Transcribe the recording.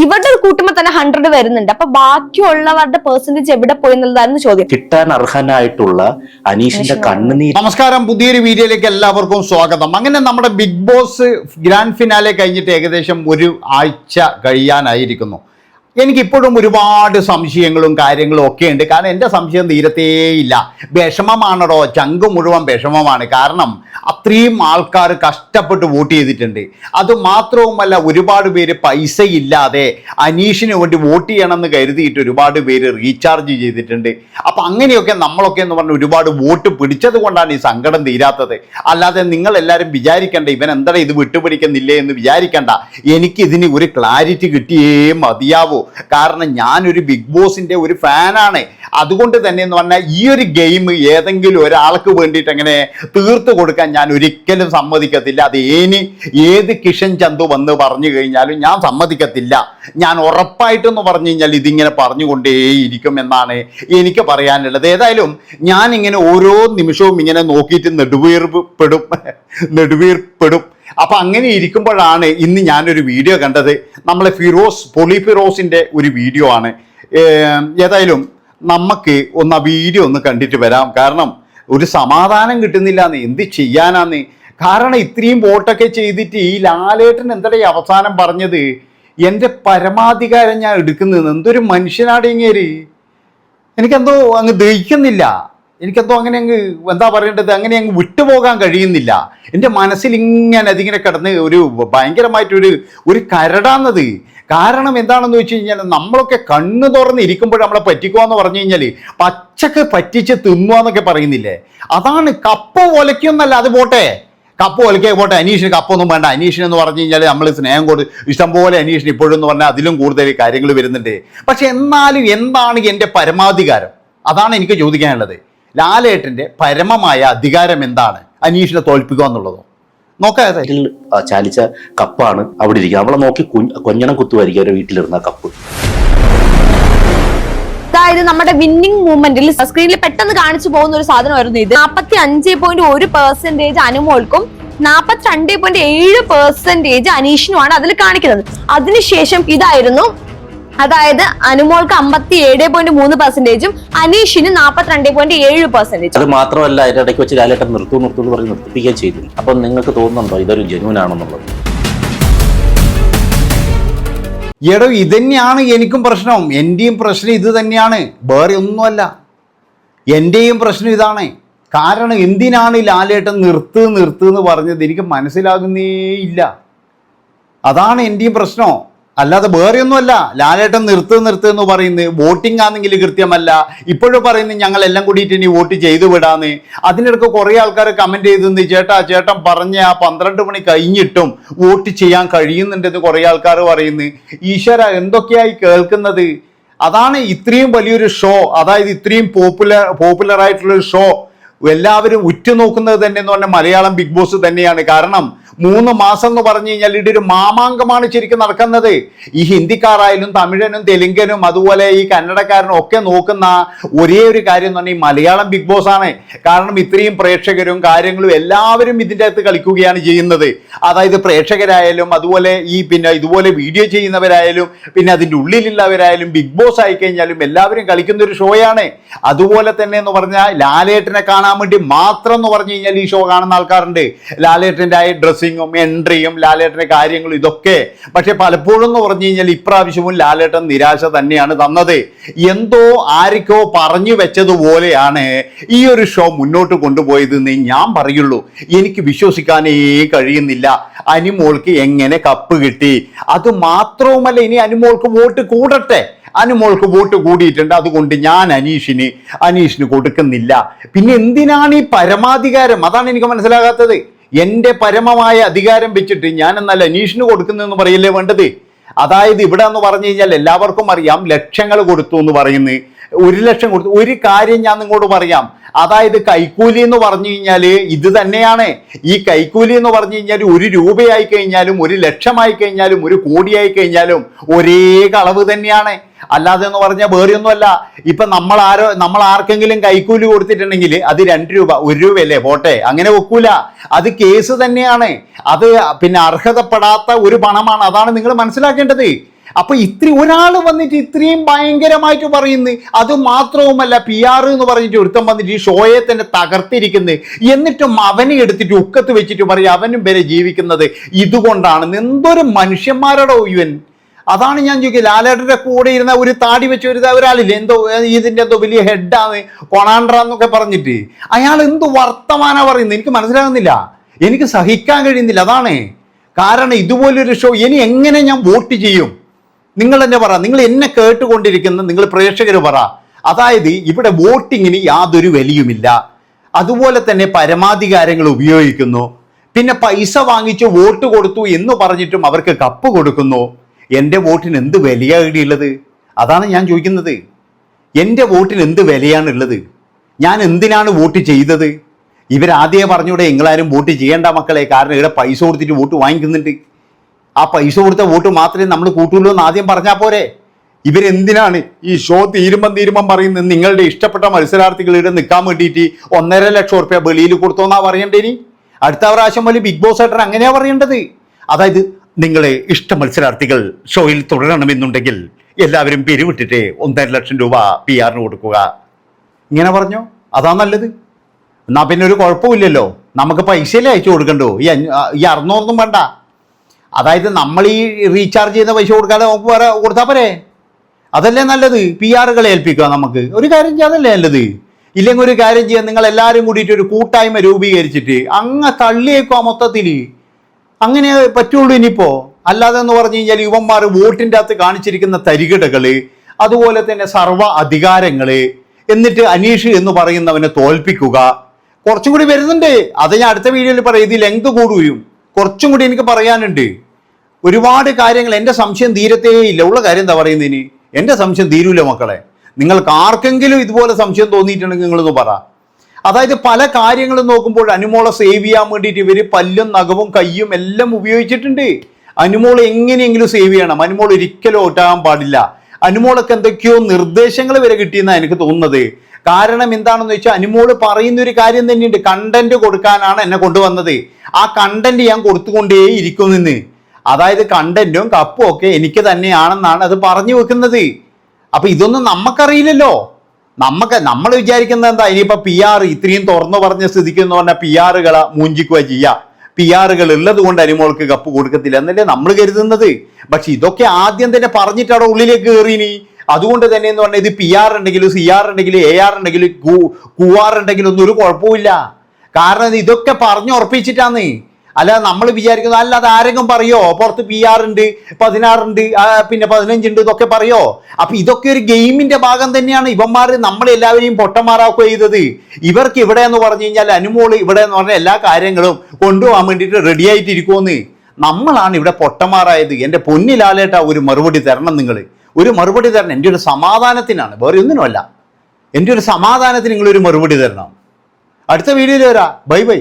ഇവരുടെ കൂട്ടുമ്പോൾ തന്നെ 100 വരുന്നുണ്ട്. അപ്പൊ ബാക്കിയുള്ളവരുടെ പെർസെന്റേജ് എവിടെ പോയി എന്നുള്ളതായിരുന്നു ചോദ്യം. കിട്ടാൻ അർഹനായിട്ടുള്ള അനീഷിന്റെ കണ്ണുനീർ. നമസ്കാരം, പുതിയൊരു വീഡിയോയിലേക്ക് എല്ലാവർക്കും സ്വാഗതം. അങ്ങനെ നമ്മുടെ ബിഗ് ബോസ് ഗ്രാൻഡ് ഫിനാലെ കഴിഞ്ഞിട്ട് ഏകദേശം ഒരു ആഴ്ച കഴിയാനായിരിക്കുന്നു. എനിക്കിപ്പോഴും ഒരുപാട് സംശയങ്ങളും കാര്യങ്ങളും ഒക്കെ ഉണ്ട്. കാരണം എൻ്റെ സംശയം തീരത്തേയില്ല. വിഷമമാണോ? ചങ്ക് മുഴുവൻ വിഷമമാണ്. കാരണം അത്രയും ആൾക്കാർ കഷ്ടപ്പെട്ട് വോട്ട് ചെയ്തിട്ടുണ്ട്. അതുമാത്രവുമല്ല, ഒരുപാട് പേര് പൈസ ഇല്ലാതെ അനീഷിന് വേണ്ടി വോട്ട് ചെയ്യണമെന്ന് കരുതിയിട്ട് ഒരുപാട് പേര് റീചാർജ് ചെയ്തിട്ടുണ്ട്. അപ്പം അങ്ങനെയൊക്കെ നമ്മളൊക്കെ എന്ന് പറഞ്ഞാൽ ഒരുപാട് വോട്ട് പിടിച്ചത് കൊണ്ടാണ് ഈ സങ്കടം തീരാത്തത്. അല്ലാതെ നിങ്ങളെല്ലാവരും വിചാരിക്കേണ്ട ഇവൻ എന്താ ഇത് വിട്ടുപിടിക്കുന്നില്ലേ എന്ന് വിചാരിക്കേണ്ട. എനിക്കിതിന് ഒരു ക്ലാരിറ്റി കിട്ടിയേ മതിയാവൂ. കാരണം ഞാനൊരു ബിഗ് ബോസിന്റെ ഒരു ഫാനാണ്. അതുകൊണ്ട് തന്നെ എന്ന് പറഞ്ഞാൽ ഈ ഒരു ഗെയിം ഏതെങ്കിലും ഒരാൾക്ക് വേണ്ടിയിട്ട് അങ്ങനെ തീർത്തു കൊടുക്കാൻ ഞാൻ ഒരിക്കലും സമ്മതിക്കത്തില്ല. അത് ഏത് കിഷൻ ചന്തു വന്ന് പറഞ്ഞു കഴിഞ്ഞാലും ഞാൻ സമ്മതിക്കത്തില്ല. ഞാൻ ഉറപ്പായിട്ടെന്ന് പറഞ്ഞു കഴിഞ്ഞാൽ ഇതിങ്ങനെ പറഞ്ഞുകൊണ്ടേയിരിക്കും എന്നാണ് എനിക്ക് പറയാനുള്ളത്. ഏതായാലും ഞാൻ ഇങ്ങനെ ഓരോ നിമിഷവും ഇങ്ങനെ നോക്കിയിട്ട് നെടുവീർപ്പെടും. അപ്പം അങ്ങനെ ഇരിക്കുമ്പോഴാണ് ഇന്ന് ഞാനൊരു വീഡിയോ കണ്ടത്. നമ്മളെ ഫിറോസിൻ്റെ ഒരു വീഡിയോ ആണ്. ഏതായാലും നമുക്ക് ഒന്ന് ആ വീഡിയോ ഒന്ന് കണ്ടിട്ട് വരാം. കാരണം ഒരു സമാധാനം കിട്ടുന്നില്ലാന്ന്. എന്ത് ചെയ്യാനാന്ന്? കാരണം ഇത്രയും വോട്ടൊക്കെ ചെയ്തിട്ട് ഈ ലാലേട്ടൻ എന്താ അവസാനം പറഞ്ഞത്? എൻ്റെ പരമാധികാരം ഞാൻ എടുക്കുന്നത്. എന്തൊരു മനുഷ്യനാണ് ഇങ്ങേര്. എനിക്കെന്തോ അങ്ങ് ദഹിക്കുന്നില്ല. എനിക്കെന്തോ അങ്ങനെ അങ്ങ് എന്താ പറയേണ്ടത്, അങ്ങനെ അങ്ങ് വിട്ടുപോകാൻ കഴിയുന്നില്ല. എൻ്റെ മനസ്സിൽ ഇങ്ങനെ അതിങ്ങനെ കിടന്ന് ഒരു ഭയങ്കരമായിട്ടൊരു കരടാന്നത്. കാരണം എന്താണെന്ന് വെച്ച് കഴിഞ്ഞാൽ നമ്മളൊക്കെ കണ്ണ് തുറന്ന് ഇരിക്കുമ്പോൾ നമ്മളെ പറ്റിക്കുക എന്ന് പറഞ്ഞു കഴിഞ്ഞാൽ പച്ചക്ക് പറ്റിച്ച് തിന്നുക എന്നൊക്കെ പറയുന്നില്ലേ, അതാണ്. കപ്പ് ഒലയ്ക്കൊന്നല്ല, അത് പോട്ടെ, കപ്പ് ഒലയ്ക്കുക പോട്ടെ. അനീഷിന് കപ്പൊന്നും വേണ്ട. അനീഷിന് എന്ന് പറഞ്ഞു കഴിഞ്ഞാൽ നമ്മൾ സ്നേഹം ഇഷ്ടംപോലെ അനീഷിന് ഇപ്പോഴെന്ന് പറഞ്ഞാൽ അതിലും കൂടുതൽ കാര്യങ്ങൾ വരുന്നുണ്ട്. പക്ഷെ എന്നാലും എന്താണ് എൻ്റെ പരമാധികാരം? അതാണ് എനിക്ക് ചോദിക്കാനുള്ളത്. ലാലേട്ടൻ്റെ പരമമായ അധികാരം എന്താണ്? അനീഷിനെ തോൽപ്പിക്കുക എന്നുള്ളതോ? നോക്കാതെ ചാലിച്ച കപ്പാണ് അവിടെ ഇരിക്കുക. അവളെ നോക്കി കൊഞ്ഞണം കുത്തുമായിരിക്കും അവരുടെ വീട്ടിലിരുന്ന കപ്പ്. അതായത് നമ്മുടെ വിന്നിംഗ് മൂവ്മെന്റിൽ സ്ക്രീനിൽ പെട്ടെന്ന് കാണിച്ചു പോകുന്ന ഒരു സാധനമായിരുന്നു ഇത്. 45.1% അനുമോൾക്കും 42.7% അനീഷിനുമാണ് അതിൽ കാണിക്കുന്നത്. അതിനുശേഷം ഇതായിരുന്നു. അതായത് അനുമോൾക്ക് 57.3%, അനീഷിന് 42.7%. അത് മാത്രമല്ല, അതിന്റെ ഇടയ്ക്ക് വെച്ച് ലാലേട്ടൻ നിർത്തൂ എന്ന് പറഞ്ഞ് നിർത്തിപ്പിക്കുകയും ചെയ്തു. അപ്പം നിങ്ങൾക്ക് തോന്നുന്നുണ്ടോ ഇതൊരു ജെന്യൂൻ ആണെന്നുള്ളത്? എടോ, ഇതന്നെയാണ് എനിക്കും പ്രശ്നം. എൻ്റെയും പ്രശ്നം ഇത് തന്നെയാണ്, വേറെ ഒന്നുമല്ല. എൻ്റെയും പ്രശ്നം ഇതാണ്. കാരണം എന്തിനാണ് ലാലേട്ടൻ നിർത്ത് എന്ന് പറഞ്ഞത് എനിക്ക് മനസ്സിലാകുന്നേ ഇല്ല. അതാണ് എൻ്റെയും പ്രശ്നം, അല്ലാതെ വേറെയൊന്നുമല്ല. ലാലേട്ടൻ നിർത്ത് എന്ന് പറയുന്നത് വോട്ടിംഗ് ആണെങ്കിൽ കൃത്യമല്ല. ഇപ്പോഴും പറയുന്നത് ഞങ്ങളെല്ലാം കൂടിയിട്ട് ഇനി വോട്ട് ചെയ്തു വിടാന്ന്. അതിനിടയ്ക്ക് കുറേ ആൾക്കാർ കമൻറ്റ് ചെയ്തെന്ന്, ചേട്ടൻ പറഞ്ഞ 12 മണി കഴിഞ്ഞിട്ടും വോട്ട് ചെയ്യാൻ കഴിയുന്നുണ്ടെന്ന് കുറേ ആൾക്കാർ പറയുന്നു. ഈശ്വര, എന്തൊക്കെയായി കേൾക്കുന്നത്? അതാണ് ഇത്രയും വലിയൊരു ഷോ, അതായത് ഇത്രയും പോപ്പുലർ ആയിട്ടുള്ളൊരു ഷോ എല്ലാവരും ഉറ്റുനോക്കുന്നത് തന്നെ എന്ന് പറഞ്ഞാൽ മലയാളം ബിഗ് ബോസ് തന്നെയാണ്. കാരണം 3 മാസം എന്ന് പറഞ്ഞു കഴിഞ്ഞാൽ ഇതൊരു മാമാങ്കമാണ് ശരിക്കും നടക്കുന്നത്. ഈ ഹിന്ദിക്കാരായാലും തമിഴനും തെലുങ്കനും അതുപോലെ ഈ കന്നഡക്കാരനും ഒക്കെ നോക്കുന്ന ഒരേ ഒരു കാര്യം എന്ന് പറഞ്ഞാൽ ഈ മലയാളം ബിഗ് ബോസ് ആണ്. കാരണം ഇത്രയും പ്രേക്ഷകരും കാര്യങ്ങളും എല്ലാവരും ഇതിൻ്റെ അകത്ത് കളിക്കുകയാണ് ചെയ്യുന്നത്. അതായത് പ്രേക്ഷകരായാലും അതുപോലെ ഈ ഇതുപോലെ വീഡിയോ ചെയ്യുന്നവരായാലും അതിൻ്റെ ഉള്ളിലുള്ളവരായാലും ബിഗ് ബോസ് ആയിക്കഴിഞ്ഞാലും എല്ലാവരും കളിക്കുന്ന ഒരു ഷോയാണ്. അതുപോലെ തന്നെ എന്ന് പറഞ്ഞാൽ ലാലേട്ടനെ കാണാൻ വേണ്ടി മാത്രം എന്ന് പറഞ്ഞു കഴിഞ്ഞാൽ ഈ ഷോ കാണുന്ന ആൾക്കാരുണ്ട്. ലാലേട്ടൻ്റെ ആയ ഡ്രസ്സിങ്ങും എൻട്രിയും ലാലേട്ടൻ്റെ കാര്യങ്ങളും ഇതൊക്കെ. പക്ഷെ പലപ്പോഴും എന്ന് പറഞ്ഞു കഴിഞ്ഞാൽ ഇപ്രാവശ്യവും ലാലേട്ടൻ നിരാശ തന്നെയാണ് തന്നത്. എന്തോ ആർക്കോ പറഞ്ഞു വെച്ചതുപോലെയാണ് ഈ ഒരു ഷോ മുന്നോട്ട് കൊണ്ടുപോയതെന്ന് ഞാൻ പറയുള്ളൂ. എനിക്ക് വിശ്വസിക്കാനേ കഴിയുന്നില്ല. അനുമോൾക്ക് എങ്ങനെ കപ്പ് കിട്ടി? അത് മാത്രവുമല്ല, ഇനി അനുമോൾക്ക് വോട്ട് കൂടട്ടെ. അനുമോൾക്ക് വോട്ട് കൂടിയിട്ടുണ്ട്, അതുകൊണ്ട് ഞാൻ അനീഷിന് കൊടുക്കുന്നില്ല. പിന്നെ എന്തിനാണ് ഈ പരമാധികാരം? അതാണ് എനിക്ക് മനസ്സിലാകാത്തത്. എൻ്റെ പരമമായ അധികാരം വെച്ചിട്ട് ഞാൻ എന്നാൽ അനീഷിന് കൊടുക്കുന്നതെന്ന് പറയല്ലേ വേണ്ടത്? അതായത് ഇവിടെ എന്ന് പറഞ്ഞു കഴിഞ്ഞാൽ എല്ലാവർക്കും അറിയാം, ലക്ഷങ്ങൾ കൊടുത്തു എന്ന് പറയുന്നത്. 1 ലക്ഷം കൊടുത്തു. ഒരു കാര്യം ഞാൻ നിങ്ങളോട് പറയാം. അതായത് കൈക്കൂലി എന്ന് പറഞ്ഞു കഴിഞ്ഞാൽ ഇത് തന്നെയാണ്. ഈ കൈക്കൂലി എന്ന് പറഞ്ഞു കഴിഞ്ഞാൽ 1 രൂപയായി കഴിഞ്ഞാലും 1 ലക്ഷമായി കഴിഞ്ഞാലും 1 കോടിയായി കഴിഞ്ഞാലും ഒരേ കളവ് തന്നെയാണ്. അല്ലാതെ എന്ന് പറഞ്ഞാൽ വേറെയൊന്നുമല്ല. ഇപ്പൊ നമ്മൾ ആർക്കെങ്കിലും കൈക്കൂലി കൊടുത്തിട്ടുണ്ടെങ്കിൽ അത് 2 രൂപ 1 രൂപയല്ലേ പോട്ടെ, അങ്ങനെ വെക്കൂല. അത് കേസ് തന്നെയാണ്. അത് അർഹതപ്പെടാത്ത ഒരു പണമാണ്. അതാണ് നിങ്ങൾ മനസ്സിലാക്കേണ്ടത്. അപ്പൊ ഒരാൾ വന്നിട്ട് ഇത്രയും ഭയങ്കരമായിട്ട് പറയുന്നു. അത് മാത്രവുമല്ല, PR എന്ന് പറഞ്ഞിട്ട് ഒരുത്തം വന്നിട്ട് ഈ ഷോയെ തന്നെ തകർത്തിരിക്കുന്നത്. എന്നിട്ടും അവനെ എടുത്തിട്ട് ഉക്കത്ത് വെച്ചിട്ട് പറയും അവനും വരെ ജീവിക്കുന്നത് ഇതുകൊണ്ടാണ്. എന്തൊരു മനുഷ്യന്മാരുടെ ഇവൻ. അതാണ് ഞാൻ ചോദിക്കുക. ലാലേട്ടന്റെ കൂടെ ഇരുന്ന ഒരു താടി വെച്ച ഒരാളില്ലേ, ഇതിന്റെ എന്തോ വലിയ ഹെഡാണ്, കൊണാണ്ട്രാന്നൊക്കെ പറഞ്ഞിട്ട് അയാൾ എന്ത് വർത്തമാന പറയുന്നത് എനിക്ക് മനസ്സിലാകുന്നില്ല, എനിക്ക് സഹിക്കാൻ കഴിയുന്നില്ല. അതാണ് കാരണം. ഇതുപോലൊരു ഷോ ഇനി എങ്ങനെ ഞാൻ വോട്ട് ചെയ്യും? നിങ്ങൾ തന്നെ പറ. നിങ്ങൾ എന്നെ കേട്ടുകൊണ്ടിരിക്കുന്ന നിങ്ങൾ പ്രേക്ഷകർ പറ. അതായത് ഇവിടെ വോട്ടിങ്ങിന് യാതൊരു വിലയുമില്ല. അതുപോലെ തന്നെ പരമാധികാരങ്ങൾ ഉപയോഗിക്കുന്നു. പിന്നെ പൈസ വാങ്ങിച്ച് വോട്ട് കൊടുത്തു എന്ന് പറഞ്ഞിട്ടും അവർക്ക് കപ്പ് കൊടുക്കുന്നു. എൻ്റെ വോട്ടിന് എന്ത് വിലയാണുള്ളത്? അതാണ് ഞാൻ ചോദിക്കുന്നത്. എൻ്റെ വോട്ടിന് എന്ത് വിലയാണുള്ളത്? ഞാൻ എന്തിനാണ് വോട്ട് ചെയ്തത്? ഇവരാദ്യമേ പറഞ്ഞൂടെ നിങ്ങളാരും വോട്ട് ചെയ്യേണ്ട മക്കളെ, കാരണം ഇവിടെ പൈസ കൊടുത്തിട്ട് വോട്ട് വാങ്ങിക്കുന്നുണ്ട്. ആ പൈസ കൊടുത്ത വോട്ട് മാത്രമേ നമ്മൾ കൂട്ടുള്ളൂ എന്ന് ആദ്യം പറഞ്ഞാൽ പോരെ? ഇവരെന്തിനാണ് ഈ ഷോ തീരുമ്പം പറയുന്നത് നിങ്ങളുടെ ഇഷ്ടപ്പെട്ട മത്സരാർത്ഥികൾ ഇവിടെ നിൽക്കാൻ വേണ്ടിയിട്ട് 1.5 ലക്ഷം റുപ്യ വെളിയിൽ കൊടുത്തോന്നാ പറയണ്ടേനി? അടുത്ത പ്രാവശ്യം പോലെ ബിഗ് ബോസ് ആയിട്ട് അങ്ങനെയാ പറയേണ്ടത്. അതായത് നിങ്ങളെ ഇഷ്ട മത്സരാർത്ഥികൾ ഷോയിൽ തുടരണമെന്നുണ്ടെങ്കിൽ എല്ലാവരും പിരിവിട്ടിട്ട് 1.5 ലക്ഷം രൂപ PR കൊടുക്കുക. ഇങ്ങനെ പറഞ്ഞോ? അതാ നല്ലത്. എന്നാ പിന്നെ ഒരു കുഴപ്പമില്ലല്ലോ, നമുക്ക് പൈസയിലേ അയച്ചു കൊടുക്കണ്ടോ? ഈ 600 വേണ്ട. അതായത് നമ്മൾ ഈ റീചാർജ് ചെയ്യുന്ന പൈസ കൊടുക്കാതെ നമുക്ക് വേറെ കൊടുത്താൽ പോരെ? അതല്ലേ നല്ലത്? PR ഏൽപ്പിക്കുക. നമുക്ക് ഒരു കാര്യം ചെയ്യാം, അതല്ലേ നല്ലത്? ഇല്ലെങ്കിൽ ഒരു കാര്യം ചെയ്യാം, നിങ്ങൾ എല്ലാവരും കൂടിയിട്ട് ഒരു കൂട്ടായ്മ രൂപീകരിച്ചിട്ട് അങ്ങ് തള്ളിയേക്കുക മൊത്തത്തിൽ. അങ്ങനെ പറ്റുള്ളൂ ഇനിയിപ്പോ. അല്ലാതെ എന്ന് പറഞ്ഞു കഴിഞ്ഞാൽ യുവന്മാർ വോട്ടിൻ്റെ അകത്ത് കാണിച്ചിരിക്കുന്ന തരികിടകള്, അതുപോലെ തന്നെ സർവ്വ അധികാരങ്ങള്, എന്നിട്ട് അനീഷ് എന്ന് പറയുന്നവനെ തോൽപ്പിക്കുക. കുറച്ചും കൂടി വരുന്നുണ്ട്. അത് ഞാൻ അടുത്ത വീഡിയോയിൽ പറയും. ഇത് ലെങ്ത് കൂടുകയും കുറച്ചും കൂടി എനിക്ക് പറയാനുണ്ട്. ഒരുപാട് കാര്യങ്ങൾ. എൻ്റെ സംശയം തീരത്തേയില്ല. ഉള്ള കാര്യം എന്താ പറയുന്നതിന്? എൻ്റെ സംശയം തീരൂല മക്കളെ. നിങ്ങൾക്ക് ആർക്കെങ്കിലും ഇതുപോലെ സംശയം തോന്നിയിട്ടുണ്ടെങ്കിൽ നിങ്ങളൊന്ന് പറ. അതായത് പല കാര്യങ്ങളും നോക്കുമ്പോൾ അനുമോളെ സേവ് ചെയ്യാൻ വേണ്ടിയിട്ട് ഇവർ പല്ലും നഖവും കയ്യും എല്ലാം ഉപയോഗിച്ചിട്ടുണ്ട്. അനുമോളെ എങ്ങനെയെങ്കിലും സേവ് ചെയ്യണം. അനുമോൾ ഒരിക്കലും ഒട്ടാകാൻ പാടില്ല. അനുമോളൊക്കെ എന്തൊക്കെയോ നിർദ്ദേശങ്ങൾ വരെ കിട്ടിയെന്നാണ് എനിക്ക് തോന്നുന്നത്. കാരണം എന്താണെന്ന് വെച്ചാൽ അനുമോള് പറയുന്ന ഒരു കാര്യം തന്നെയുണ്ട്. കണ്ടന്റ് കൊടുക്കാനാണ് എന്നെ കൊണ്ടുവന്നത്. ആ കണ്ടന്റ് ഞാൻ കൊടുത്തുകൊണ്ടേ ഇരിക്കുമെന്ന്. അതായത് കണ്ടന്റും കപ്പും ഒക്കെ എനിക്ക് തന്നെയാണെന്നാണ് അത് പറഞ്ഞു വെക്കുന്നത്. അപ്പൊ ഇതൊന്നും നമുക്കറിയില്ലല്ലോ. നമ്മൾ വിചാരിക്കുന്നത് എന്താ, ഇനിയിപ്പോ PR ഇത്രയും തുറന്നു പറഞ്ഞ സ്ഥിതിക്ക് എന്ന് പറഞ്ഞാൽ PR മൂഞ്ചിക്കുക ചെയ്യുക. PR ഉള്ളത് കൊണ്ട് അനുമോൾക്ക് കപ്പ് കൊടുക്കത്തില്ല എന്നല്ലേ നമ്മൾ കരുതുന്നത്. പക്ഷെ ഇതൊക്കെ ആദ്യം തന്നെ പറഞ്ഞിട്ട് അവിടെ ഉള്ളിലേക്ക് കയറിനി. അതുകൊണ്ട് തന്നെ എന്ന് പറഞ്ഞാൽ ഇത് PR ഉണ്ടെങ്കിലും CR ഉണ്ടെങ്കിലും AR ഉണ്ടെങ്കിലും QR ഉണ്ടെങ്കിലും ഒന്നും ഒരു കുഴപ്പമില്ല. കാരണം ഇതൊക്കെ പറഞ്ഞുറപ്പിച്ചിട്ടാന്ന്. അല്ലാതെ നമ്മൾ വിചാരിക്കുന്നത് അല്ലാതെ ആരെങ്കിലും പറയോ പുറത്ത് PR ഉണ്ട്, 16 ഉണ്ട്, പിന്നെ 15 ഉണ്ട്, ഇതൊക്കെ പറയോ? അപ്പൊ ഇതൊക്കെ ഒരു ഗെയിമിന്റെ ഭാഗം തന്നെയാണ്. ഇവന്മാർ നമ്മളെല്ലാവരെയും പൊട്ടന്മാരാക്കുക ചെയ്തത്. ഇവർക്ക് ഇവിടെ എന്ന് പറഞ്ഞു കഴിഞ്ഞാൽ അനുമോള് ഇവിടെ എന്ന് പറഞ്ഞ എല്ലാ കാര്യങ്ങളും കൊണ്ടുപോകാൻ വേണ്ടിയിട്ട് റെഡി ആയിട്ടിരിക്കുമെന്ന്. നമ്മളാണ് ഇവിടെ പൊട്ടന്മാരായത്. എൻ്റെ പൊന്നിലാലേട്ട ഒരു മറുപടി തരണം. നിങ്ങൾ ഒരു മറുപടി തരണം. എൻ്റെ ഒരു സമാധാനത്തിനാണ്, വേറെ ഒന്നിനുമല്ല. എൻ്റെ ഒരു സമാധാനത്തിന് നിങ്ങളൊരു മറുപടി തരണം. അടുത്ത വീഡിയോയിൽ വരാം. Bye bye.